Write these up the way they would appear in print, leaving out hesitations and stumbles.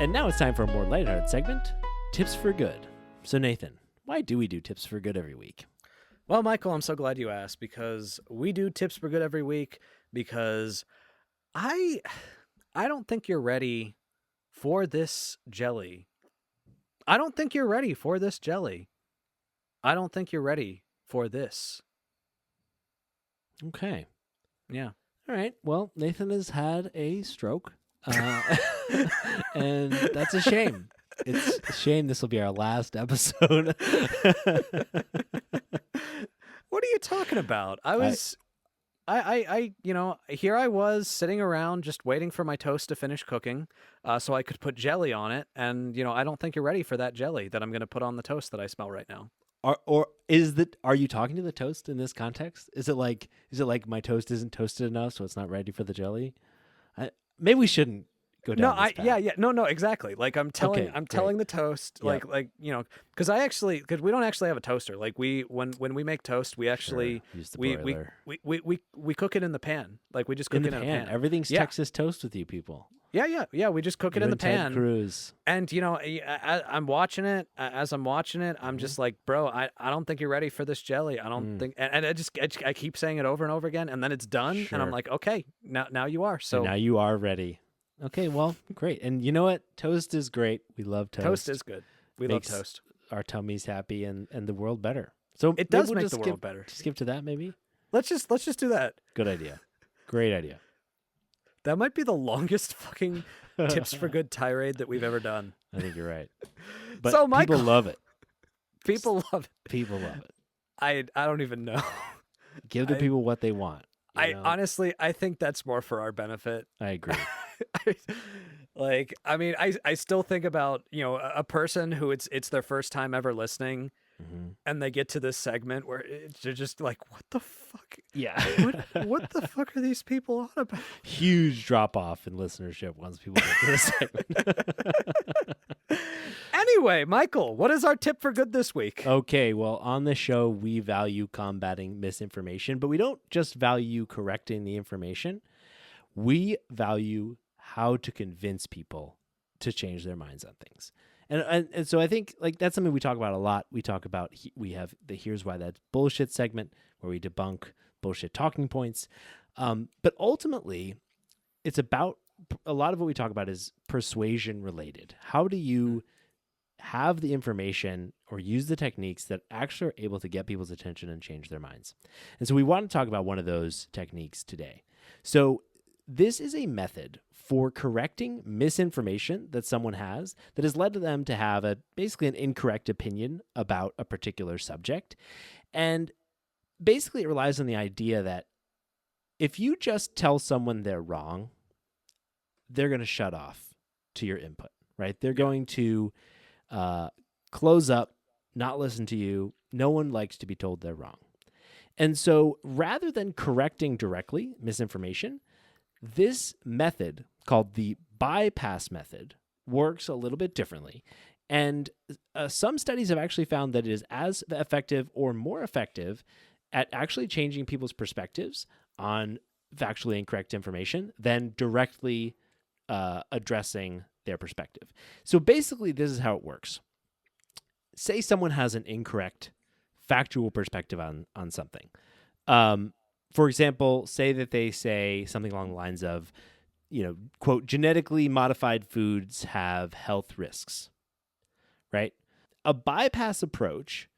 And now it's time for a more lighthearted segment, Tips for Good. So Nathan, why do we do Tips for Good every week? Well, Michael, I'm so glad you asked, because we do Tips for Good every week because I don't think you're ready for this jelly. I don't think you're ready for this jelly. I don't think you're ready for this. Okay. Yeah. All right. Well, Nathan has had a stroke. And that's a shame. It's a shame this will be our last episode. What are you talking about? Here I was sitting around just waiting for my toast to finish cooking so I could put jelly on it. And, I don't think you're ready for that jelly that I'm going to put on the toast that I smell right now. Are you talking to the toast in this context? Is it like my toast isn't toasted enough, so it's not ready for the jelly? Maybe we shouldn't go down this path. No, exactly. Like I'm telling the toast, Yep. because we don't actually have a toaster. Like when we make toast, we actually Use the we broiler. we cook it in the pan. Like we just cook in it the in a pan. pan. Everything's Yeah. Texas toast with you people. Yeah. We just cook it You in the and Ted pan. Cruz. And I'm watching it. As I'm watching it, I'm just like, bro, I don't think you're ready for this jelly. I don't think. And I keep saying it over and over again, and then it's done, and I'm Sure. like, okay, now you are. So So now you are ready. Okay, well, great. And you know what? Toast is great. We love toast. toast is good. We love Makes toast. our tummies happy and the world better. So It maybe does we'll make just the world better. Skip to that, maybe. Let's just do that. Good idea. Great idea. That might be the longest fucking tips for good tirade that we've ever done. I think you're right. But So, people Michael- love it. People love it. People love it. I don't even know. Give the I- people what they want. you know? Honestly, I think that's more for our benefit. I agree. I still think about, a person who it's their first time ever listening, Mhm. and they get to this segment where they're just like, what the fuck? Yeah. What the fuck are these people on about? Huge drop off in listenership once people get to this segment. Anyway, Michael, what is our tip for good this week? Okay, well, on the show, we value combating misinformation, but we don't just value correcting the information. We value how to convince people to change their minds on things. And so I think like that's something we talk about a lot. We talk about, we have the Here's Why That's Bullshit segment where we debunk bullshit talking points. But ultimately, it's about, a lot of what we talk about is persuasion related. How do you have the information or use the techniques that actually are able to get people's attention and change their minds? And so we want to talk about one of those techniques today. So this is a method for correcting misinformation that someone has that has led to them to have basically an incorrect opinion about a particular subject. And basically it relies on the idea that if you just tell someone they're wrong, they're going to shut off to your input, right? They're going to close up, not listen to you. No one likes to be told they're wrong. And so rather than correcting directly misinformation, this method called the bypass method works a little bit differently. And some studies have actually found that it is as effective or more effective at actually changing people's perspectives on factually incorrect information than directly addressing their perspective. So basically, this is how it works. Say someone has an incorrect factual perspective on something. For example, say that they say something along the lines of, quote, genetically modified foods have health risks, right? A bypass approach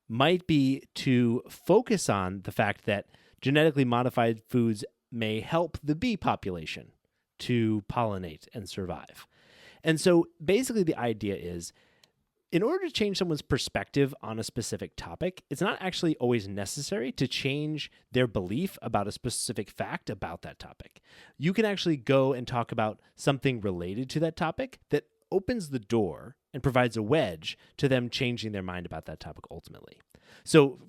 might be to focus on the fact that genetically modified foods may help the bee population to pollinate and survive. And so basically the idea is, in order to change someone's perspective on a specific topic, it's not actually always necessary to change their belief about a specific fact about that topic. You can actually go and talk about something related to that topic that opens the door and provides a wedge to them changing their mind about that topic ultimately. So,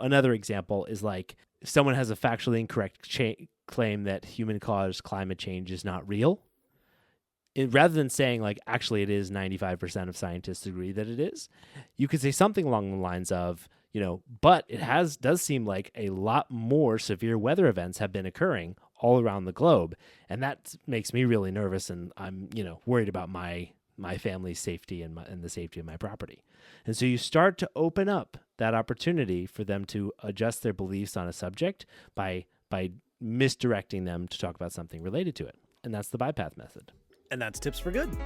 another example is like if someone has a factually incorrect claim that human-caused climate change is not real. Rather than saying like, actually it is 95% of scientists agree that it is, you could say something along the lines of, but it does seem like a lot more severe weather events have been occurring all around the globe. And that makes me really nervous. And I'm, worried about my my family's safety and the safety of my property. And so you start to open up that opportunity for them to adjust their beliefs on a subject by misdirecting them to talk about something related to it. And that's the bypass method. And that's Tips for Good.